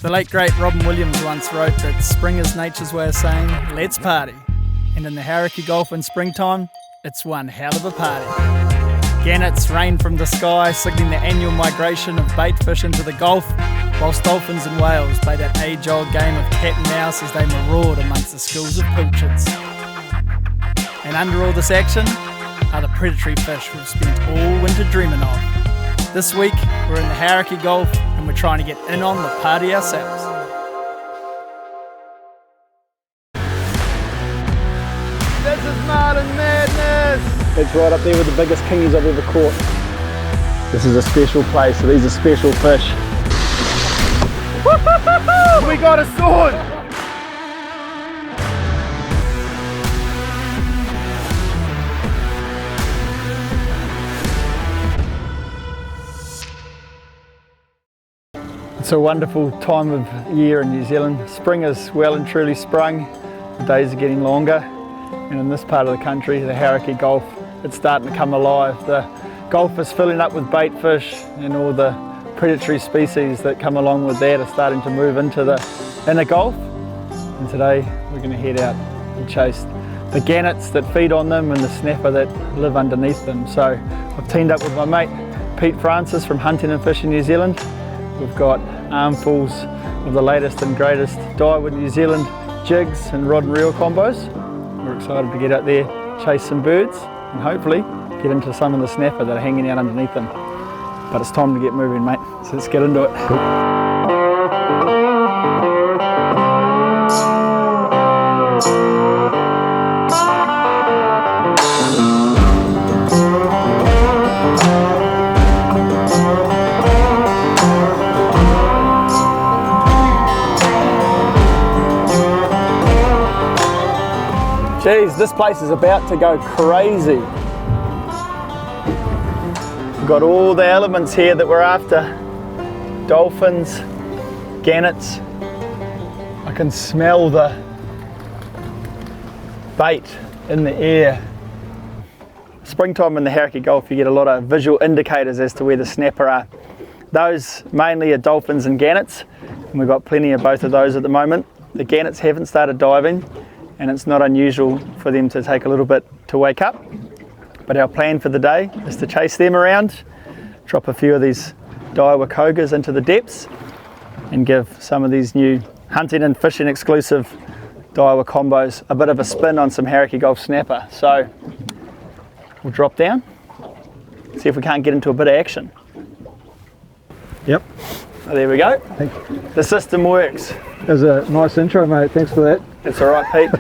The late great Robin Williams once wrote that spring is nature's way of saying, let's party. And in the Hauraki Gulf in springtime, it's one hell of a party. Gannets rain from the sky, signalling the annual migration of bait fish into the Gulf, whilst dolphins and whales play that age-old game of cat and mouse as they maraud amongst the schools of pilchards. And under all this action are the predatory fish we've spent all winter dreaming of. This week, we're in the Hauraki Gulf and we're trying to get in on the party ourselves. This is Martin Madness! It's right up there with the biggest kingies I've ever caught. This is a special place, so these are special fish. We got a sword! It's a wonderful time of year in New Zealand. Spring is well and truly sprung. The days are getting longer, and in this part of the country, the Hauraki Gulf, it's starting to come alive. The Gulf is filling up with bait fish, and all the predatory species that come along with that are starting to move into the inner Gulf. And today we're going to head out and chase the gannets that feed on them and the snapper that live underneath them. So I've teamed up with my mate Pete Francis from Hunting and Fishing New Zealand. We've got armfuls of the latest and greatest Daiwa New Zealand jigs and rod and reel combos. We're excited to get out there, chase some birds, and hopefully get into some of the snapper that are hanging out underneath them. But it's time to get moving, mate, so let's get into it. Cool. Geez, this place is about to go crazy. We've got all the elements here that we're after. Dolphins, gannets. I can smell the bait in the air. Springtime in the Hauraki Gulf, you get a lot of visual indicators as to where the snapper are. Those mainly are dolphins and gannets, and we've got plenty of both of those at the moment. The gannets haven't started diving, and it's not unusual for them to take a little bit to wake up. But our plan for the day is to chase them around, drop a few of these Daiwa cogas into the depths, and give some of these new hunting and fishing exclusive Daiwa combos a bit of a spin on some Hauraki Gulf snapper. So we'll drop down, see if we can't get into a bit of action. Yep. Oh, there we go. Thank you. The system works. That was a nice intro, mate. Thanks for that. It's all right, Pete.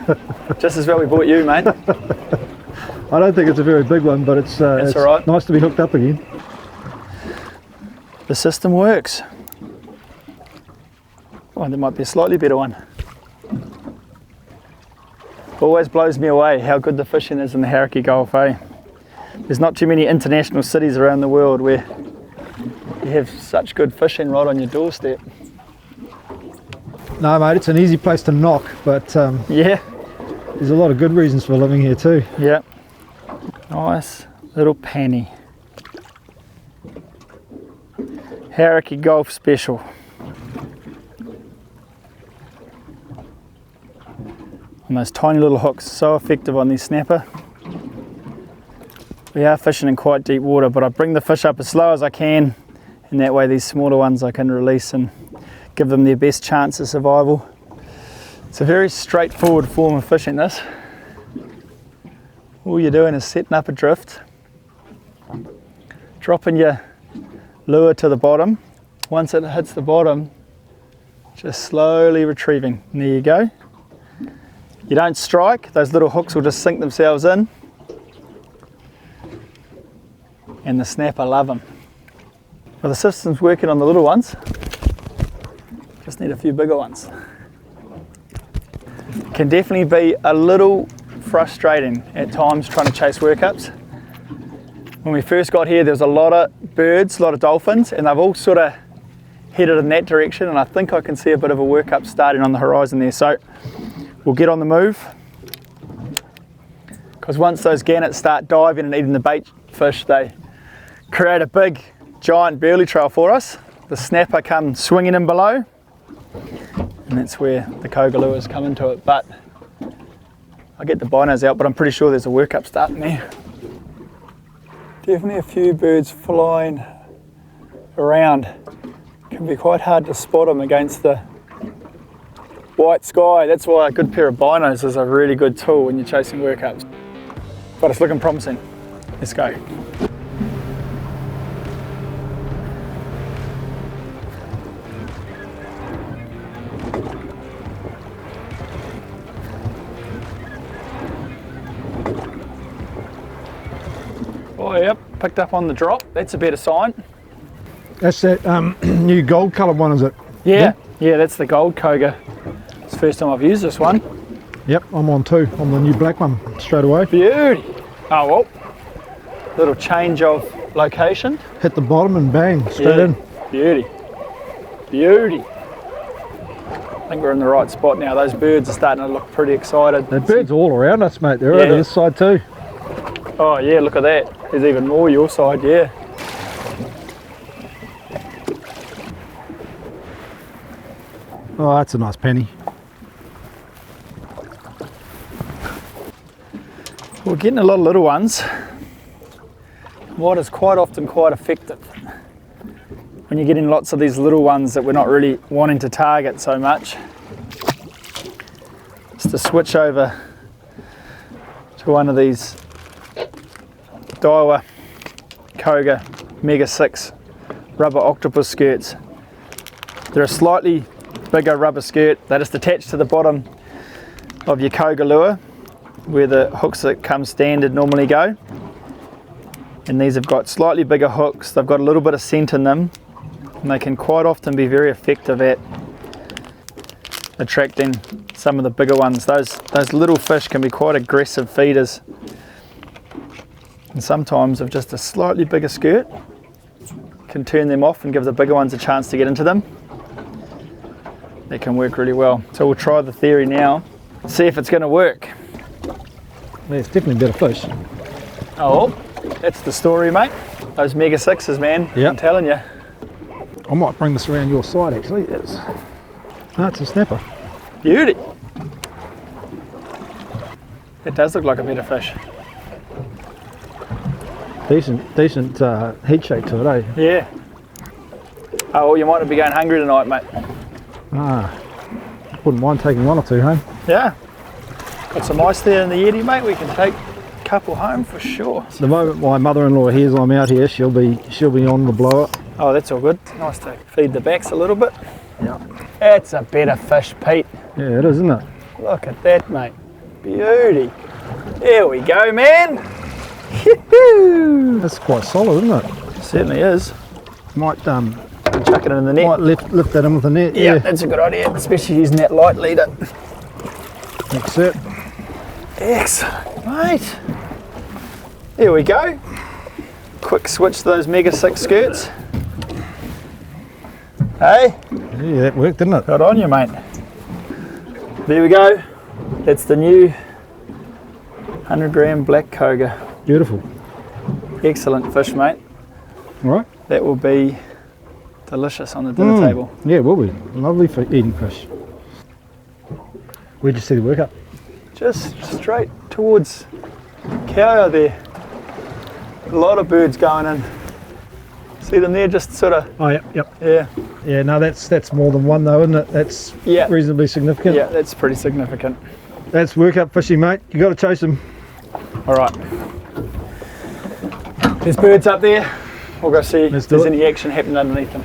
Just as well we bought you, mate. I don't think it's a very big one, but it's all right. Nice to be hooked up again. The system works. Oh, there might be a slightly better one. Always blows me away how good the fishing is in the Hauraki Gulf, eh? There's not too many international cities around the world where you have such good fishing right on your doorstep. No, mate, it's an easy place to knock, but Yeah. there's a lot of good reasons for living here too. Yeah. Nice little penny. Hauraki Gulf special. And those tiny little hooks, so effective on these snapper. We are fishing in quite deep water, but I bring the fish up as slow as I can, and that way these smaller ones I can release and give them their best chance of survival. It's a very straightforward form of fishing, this. All you're doing is setting up a drift, dropping your lure to the bottom. Once it hits the bottom, just slowly retrieving. And there you go. You don't strike, those little hooks will just sink themselves in. And the snapper love them. Well, the system's working on the little ones. Just need a few bigger ones. Can definitely be a little frustrating at times trying to chase workups. When we first got here, there was a lot of birds, a lot of dolphins, and they've all sort of headed in that direction, and I think I can see a bit of a workup starting on the horizon there. So we'll get on the move, because once those gannets start diving and eating the bait fish, they create a big giant burley trail for us. The snapper comes swinging in below, and that's where the Koga lures come into it. But I get the binos out, but I'm pretty sure there's a workup starting there. Definitely a few birds flying around. Can be quite hard to spot them against the white sky. That's why a good pair of binos is a really good tool when you're chasing workups. But it's looking promising. Let's go. Oh yep, picked up on the drop. That's a better sign. That's that new gold coloured one, is it? Yeah, yeah, that's the gold Koga. It's the first time I've used this one. Yep, I'm on too. I'm the new black one straight away. Beauty. Oh well, little change of location. Hit the bottom and bang, straight in. Beauty. Beauty. I think we're in the right spot now. Those birds are starting to look pretty excited. The birds are all around us, mate. They're over this side too. Oh yeah, look at that. There's even more your side, yeah. Oh, that's a nice penny. We're getting a lot of little ones. What is quite often quite effective when you're getting lots of these little ones that we're not really wanting to target so much, is to switch over to one of these Daiwa Koga Mega 6 rubber octopus skirts. They're a slightly bigger rubber skirt. They're just attached to the bottom of your Koga lure where the hooks that come standard normally go. And these have got slightly bigger hooks. They've got a little bit of scent in them, and they can quite often be very effective at attracting some of the bigger ones. Those little fish can be quite aggressive feeders, and sometimes with just a slightly bigger skirt can turn them off and give the bigger ones a chance to get into them. They can work really well. So we'll try the theory now, see if it's going to work. Yeah, it's definitely better fish. Oh, that's the story, mate. Those Mega 6s, man. Yep. I'm telling you. I might bring this around your side actually. It's a snapper. Beauty. It does look like a better fish. Decent heat shake to it, eh? Yeah. Oh, well, you might be going hungry tonight, mate. Wouldn't mind taking one or two home. Yeah. Got some ice there in the Yeti, mate. We can take a couple home for sure. The moment my mother-in-law hears I'm out here, she'll be on the blower. Oh, that's all good. Nice to feed the backs a little bit. Yeah. That's a better fish, Pete. Yeah, it is, isn't it? Look at that, mate. Beauty. There we go, man. That's quite solid, isn't it? Certainly is. Might Chuck it in the net. might lift that in with the net. Yeah, that's a good idea, especially using that light leader. That's it. Excellent, mate. There we go. Quick switch to those Mega 6 skirts. Hey? Yeah, that worked, didn't it? Good on you, mate. There we go. That's the new 100 gram black Koga. Beautiful. Excellent fish, mate. All right. That will be delicious on the dinner table. Yeah, it will be. Lovely for eating fish. Where'd you see the workup? Just straight towards Kauai there. A lot of birds going in. See them there, just sort of. Oh, yep. Yeah. Yeah, no, that's more than one though, isn't it? That's reasonably significant. Yeah, that's pretty significant. That's workup fishing, mate. You got to chase them. All right. There's birds up there. We'll go see if there's any action happening underneath them.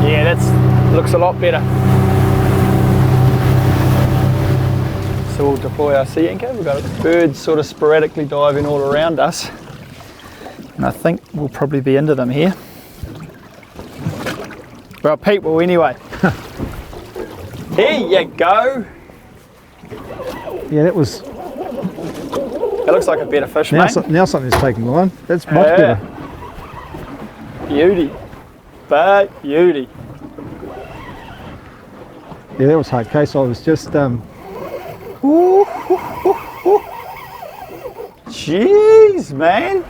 Yeah, that looks a lot better. So we'll deploy our sea anchor. We've got birds sort of sporadically diving all around us. And I think we'll probably be into them here. Well, Pete will anyway. Here you go. Yeah, that was. That looks like a better fish, Now, mate. now something's taking line. That's much better. Beauty. But beauty. Yeah, that was hard case. I was just. Jeez, man.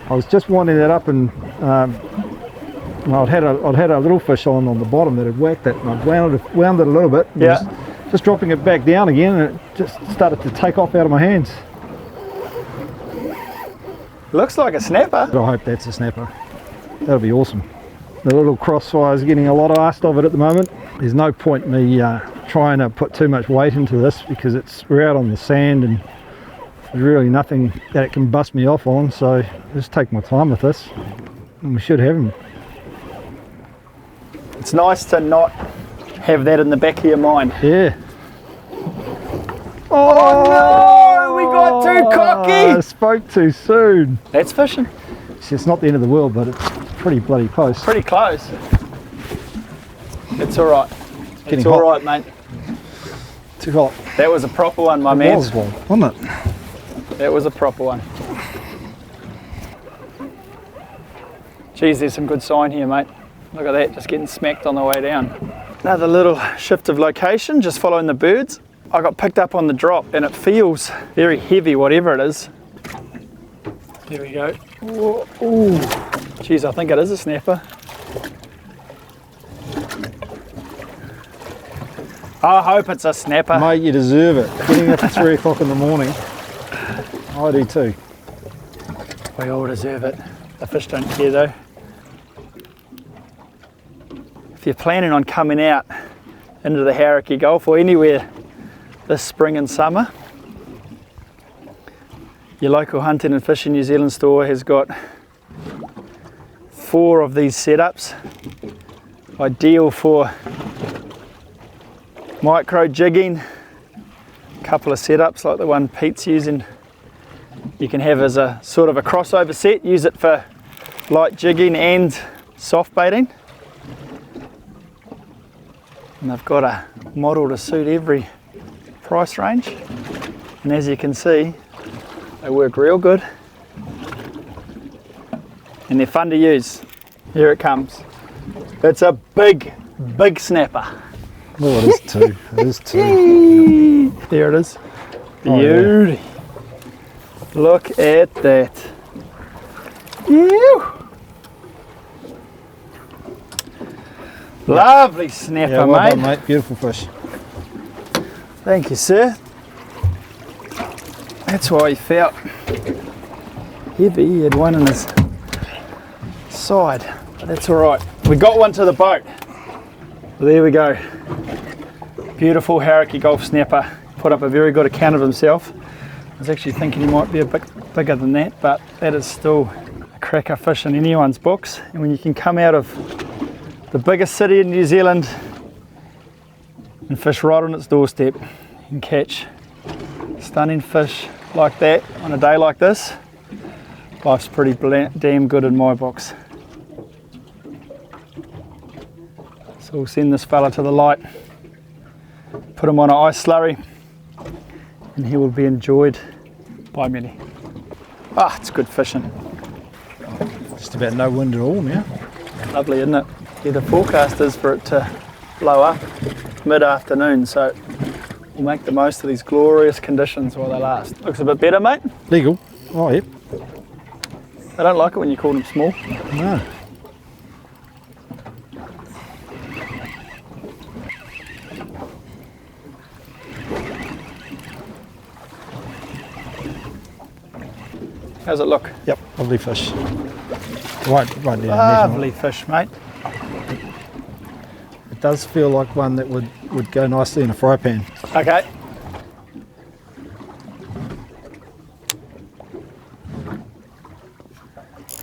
I was just winding that up, and I'd had a little fish on the bottom that had whacked it, and I'd wound it a little bit. And just dropping it back down again, and it just started to take off out of my hands. Looks like a snapper. I hope that's a snapper. That'll be awesome. The little crossfire's getting a lot of asked of it at the moment. There's no point me trying to put too much weight into this, because we're out on the sand and there's really nothing that it can bust me off on, so just take my time with this and we should have him. It's nice to not have that in the back of your mind. Yeah. Oh no, we got too cocky. I spoke too soon. That's fishing. See, it's not the end of the world, but it's pretty bloody close. Pretty close. It's alright. It's hot. alright, mate. Too hot. That was a proper one, my man. It was one, wasn't it? That was a proper one. Geez, there's some good sign here, mate. Look at that, just getting smacked on the way down. Another little shift of location, just following the birds. I got picked up on the drop and it feels very heavy, whatever it is. There we go. Ooh, ooh. Geez, I think it is a snapper. I hope it's a snapper. Mate, you deserve it. Getting up at 3 o'clock in the morning. I do too. We all deserve it. The fish don't care though. If you're planning on coming out into the Hauraki Gulf or anywhere this spring and summer, your local Hunting and Fishing New Zealand store has got 4 of these setups, ideal for micro jigging. A couple of setups like the one Pete's using. You can have as a sort of a crossover set, use it for light jigging and soft baiting. And they've got a model to suit every price range. And as you can see, they work real good. And they're fun to use. Here it comes. It's a big, big snapper. Oh, it is too. It is too. There it is. Oh, Beauty. yeah. Look at that. Ew. Lovely snapper, Yeah, well mate. done, mate. Beautiful fish. Thank you, sir. That's why he felt heavy. He had one in his side, but that's all right. We got one to the boat. There we go. Beautiful Hauraki Gulf snapper. Put up a very good account of himself. I was actually thinking he might be a bit bigger than that, but that is still a cracker fish in anyone's books. And when you can come out of the biggest city in New Zealand and fish right on its doorstep, you can catch stunning fish like that on a day like this. Life's pretty damn good in my books. So we'll send this fella to the light, put him on an ice slurry, and he will be enjoyed by many. Ah, it's good fishing. Just about no wind at all now. Lovely, isn't it? Yeah, the forecast is for it to blow up mid-afternoon, so we'll make the most of these glorious conditions while they last. Looks a bit better, mate. Legal. Oh, yep. I don't like it when you call them small. No. How's it look? Yep, lovely fish. Right down there. Lovely fish, mate. It does feel like one that would go nicely in a fry pan. Okay.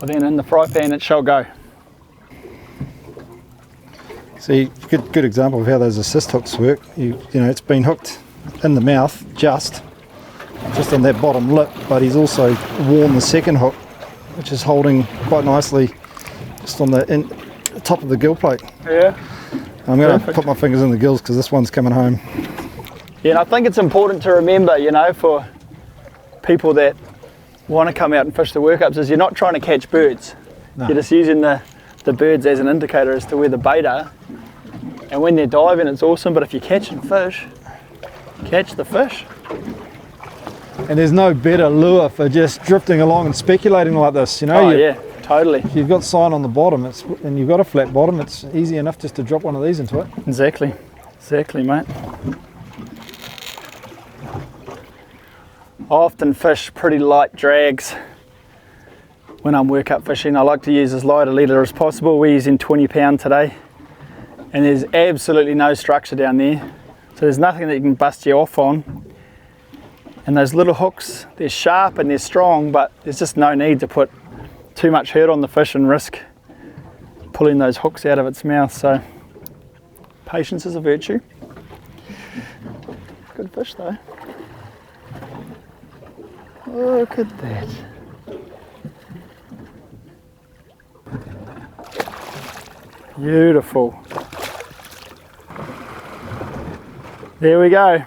Well then, in the fry pan it shall go. See, good example of how those assist hooks work. You know, it's been hooked in the mouth just on that bottom lip, but he's also worn the second hook, which is holding quite nicely just on the top of the gill plate. Yeah. I'm going to put my fingers in the gills because this one's coming home. Yeah, and I think it's important to remember, you know, for people that want to come out and fish the workups, is you're not trying to catch birds. No. You're just using the birds as an indicator as to where the bait are. And when they're diving, it's awesome, but if you're catching fish, catch the fish. And there's no better lure for just drifting along and speculating like this, you know. Oh yeah, totally. If you've got sign on the bottom, and you've got a flat bottom, it's easy enough just to drop one of these into it. Exactly, mate. I often fish pretty light drags when I'm workup fishing. I like to use as light a leader as possible. We're using 20 pound today, and there's absolutely no structure down there, so there's nothing that you can bust you off on. And those little hooks, they're sharp and they're strong, but there's just no need to put too much hurt on the fish and risk pulling those hooks out of its mouth. So patience is a virtue. Good fish though. Look at that. Beautiful. There we go.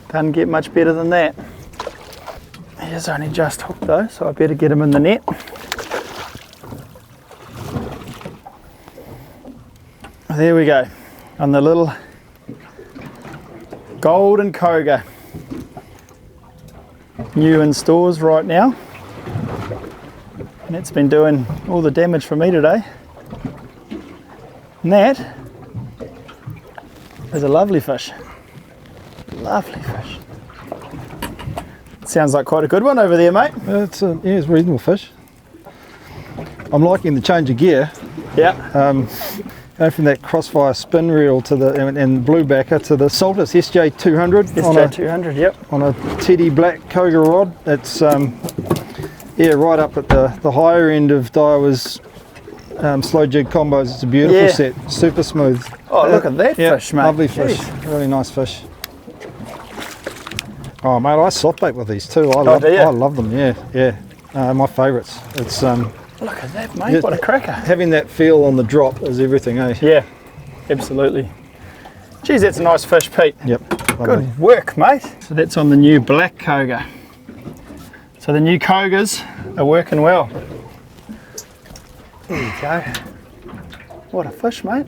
Doesn't get much better than that. He's only just hooked though, so I better get him in the net. There we go, on the little golden coga. New in stores right now. And it's been doing all the damage for me today. And that is a lovely fish. Lovely fish. Sounds like quite a good one over there, mate. It's a reasonable fish. I'm liking the change of gear. Yeah. Going from that crossfire spin reel to the and bluebacker to the Saltus SJ200. SJ200, yep. On a Teddy black Koga rod. It's right up at the higher end of Daiwa's slow jig combos. It's a beautiful set, super smooth. Oh, look at that fish, mate. Lovely fish, really nice fish. Oh mate, I soft bait with these too. I love them. Yeah. My favourites. It's look at that, mate. What a cracker. Having that feel on the drop is everything, eh? Yeah, absolutely. Geez, that's a nice fish, Pete. Yep. Lovely. Good work, mate. So that's on the new black Koga. So the new Kogas are working well. There you go. What a fish, mate.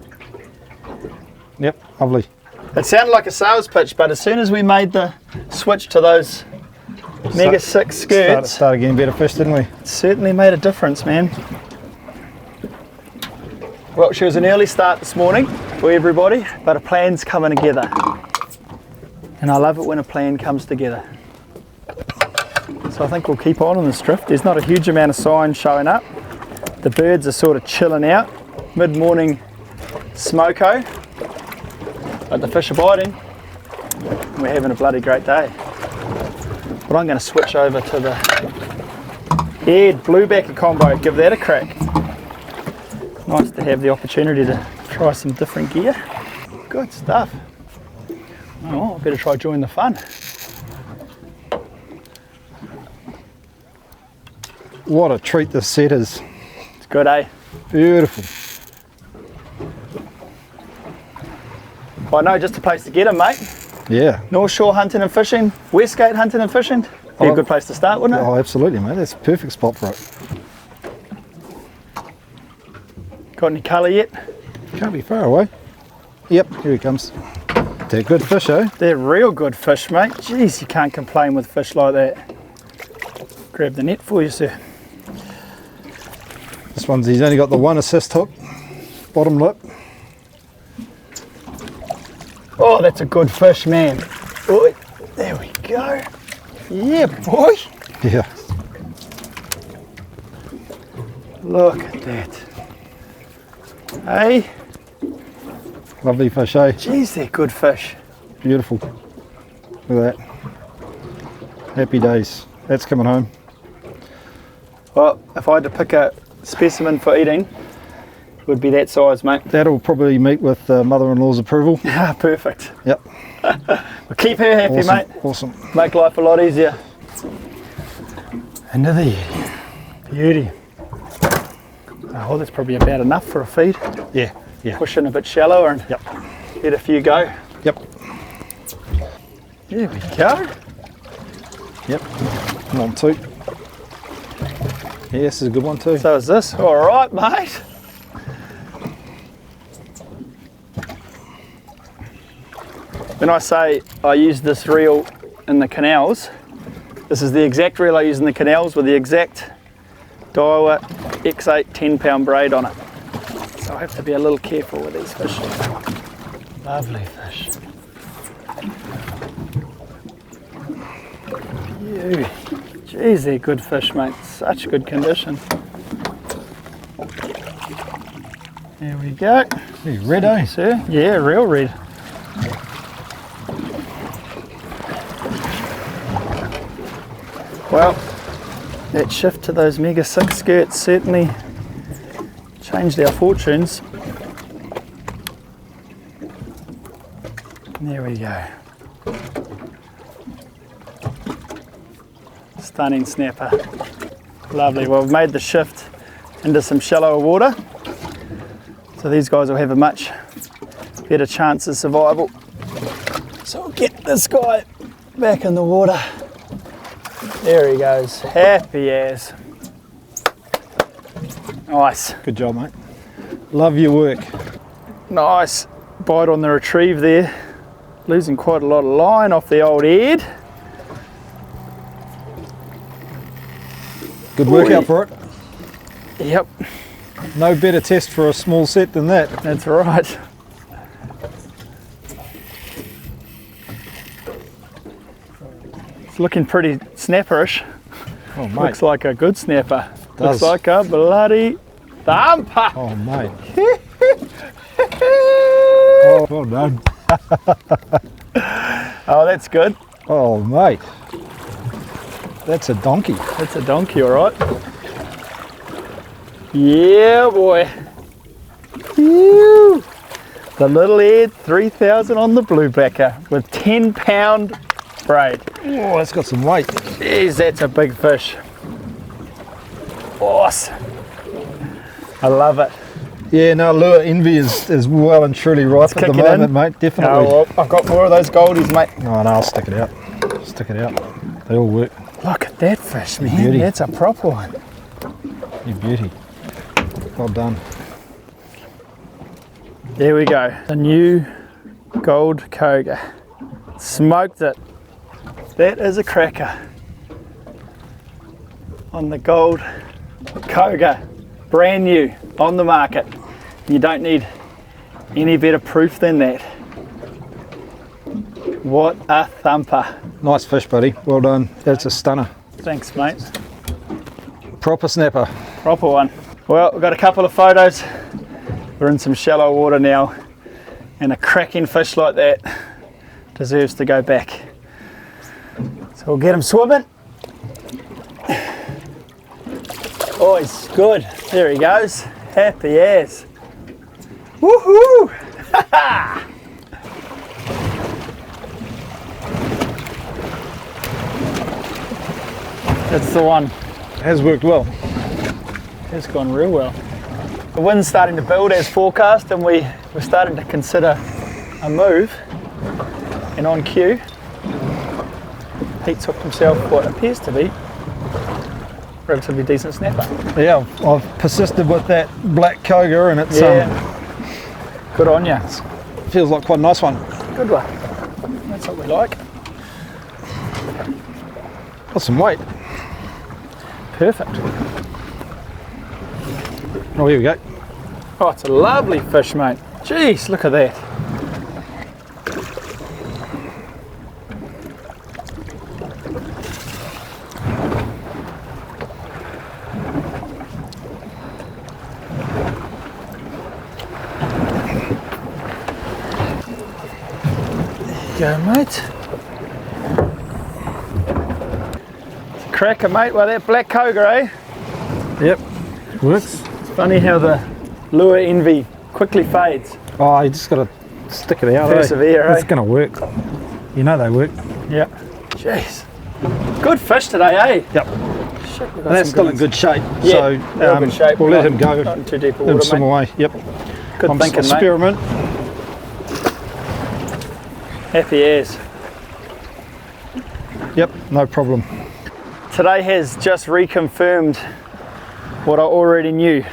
Yep, lovely. It sounded like a sales pitch, but as soon as we made the switch to those Mega 6 skirts, started getting better fish, didn't we? it certainly made a difference, man. Well, she was an early start this morning for everybody, but a plan's coming together. And I love it when a plan comes together. So I think we'll keep on this drift. There's not a huge amount of sign showing up. The birds are sort of chilling out. Mid-morning smoko. But the fish are biting. And we're having a bloody great day. But I'm going to switch over to the Ed bluebacker combo. Give that a crack. Nice to have the opportunity to try some different gear. Good stuff. Oh, I better try join the fun. What a treat this set is. It's good, eh? Beautiful. I know just a place to get them, mate. Yeah. North Shore hunting and fishing, Westgate hunting and fishing. Be a good place to start, wouldn't it? Oh, absolutely, mate. That's a perfect spot for it. Got any colour yet? Can't be far away. Yep, here he comes. They're good fish, eh? They're real good fish, mate. Jeez, you can't complain with fish like that. Grab the net for you, sir. He's only got the one assist hook, bottom lip. Oh, that's a good fish, man. Oi, there we go. Yeah, boy. Yeah. Look at that. Hey? Lovely fish, eh? Jeez, they're good fish. Beautiful. Look at that. Happy days. That's coming home. Well, if I had to pick a specimen for eating, it would be that size, mate. That'll probably meet with mother-in-law's approval. Ah, perfect. Yep. Well, keep her happy, Awesome. mate. Awesome. Make life a lot easier. Into the beauty. Oh, that's probably about enough for a feed. Yeah. Yeah. Push in a bit shallower and let a few go. Yep. There we go. Yep. Come on, two. Yeah, this is a good one too. So is this. All right, mate. When I say I use this reel in the canals. This is the exact reel I use in the canals with the exact Daiwa X8 10-pound braid on it. So I have to be a little careful with these fish. Lovely fish. Jeez, they're good fish, mate. Such good condition. There we go. Hey, red, eh? Sir? Yeah, real red. Well, that shift to those Mega 6 skirts certainly changed our fortunes. There we go. Stunning snapper. Lovely. Well, we've made the shift into some shallower water, so these guys will have a much better chance of survival. So we'll get this guy back in the water. There he goes, happy as. Nice. Good job, mate. Love your work. Nice bite on the retrieve there. Losing quite a lot of line off the old head. Good workout for it. Yep, No better test for a small set than that. that's right. It's looking pretty snapperish. Oh, mate. Looks like a good snapper. Does. Looks like a bloody thumper. Oh, mate. Oh, well done. Oh, that's good. Oh, mate. That's a donkey. That's a donkey, all right. Yeah, boy. Phew. The little head 3000 on the bluebacker with 10-pound braid. Oh, that's got some weight. Jeez, that's a big fish. Awesome. I love it. Yeah, no, lure envy is well and truly ripe at the kicking moment, in. mate. Definitely. Oh, well, I've got more of those goldies, mate. Oh, no, I'll stick it out. Stick it out. They all work. Look at that fish, man. Beauty. That's a proper one. You beauty. Well done. There we go. The new gold Koga. Smoked it. That is a cracker. On the gold Koga. Brand new on the market. You don't need any better proof than that. What a thumper. Nice fish, buddy. Well done. That's a stunner. Thanks, mate. Proper snapper. Proper one. Well, we've got a couple of photos. We're in some shallow water now, and a cracking fish like that deserves to go back. So we'll get him swimming. Oh, he's good. There he goes. Happy as. Woohoo! That's the one. Has worked well. It's gone real well. The wind's starting to build as forecast, and we're starting to consider a move. And on cue, Pete's hooked himself what appears to be relatively decent snapper. Yeah, I've persisted with that black Koga, and it's Good on you. feels like quite a nice one. Good one. That's what we like. Got some weight. Perfect. Oh, here we go. Oh, it's a lovely fish, mate. Jeez, look at that. There you go, mate. It's a cracker, mate. Well, that black Koga, eh? Yep, works. It's funny how the lure envy quickly fades. Oh, you just got to stick it out. Persevere, eh? It's going to work. You know they work. Yep. Jeez. Good fish today, eh? Yep. Shit, we've got And that's some still in ones. good shape. Yeah, So real good shape. we'll let him go. Not in too deep a Let him water, swim mate. away. Yep. Good I'm thinking, mate. experiment. Happy as. Yep, no problem. Today has just reconfirmed what I already knew,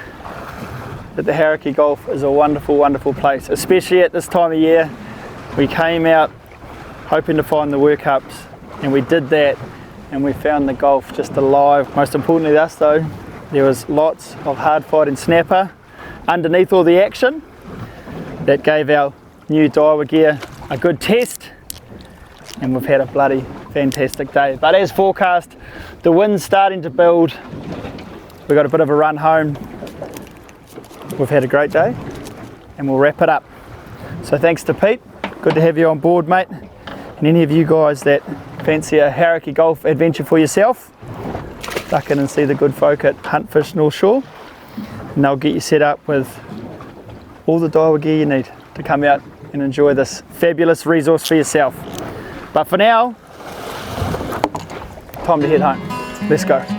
that the Hauraki Gulf is a wonderful, wonderful place, especially at this time of year. We came out hoping to find the workups, and we did that and we found the Gulf just alive. Most importantly to us though, there was lots of hard fighting snapper underneath all the action. That gave our new Daiwa gear a good test, and we've had a bloody fantastic day. But as forecast, the wind's starting to build. We've got a bit of a run home. We've had a great day and we'll wrap it up. So thanks to Pete, good to have you on board, mate. And any of you guys that fancy a Hauraki Gulf adventure for yourself, duck in and see the good folk at Hunt Fish North Shore, and they'll get you set up with all the Daiwa gear you need to come out and enjoy this fabulous resource for yourself. But for now, time to head home. Let's go.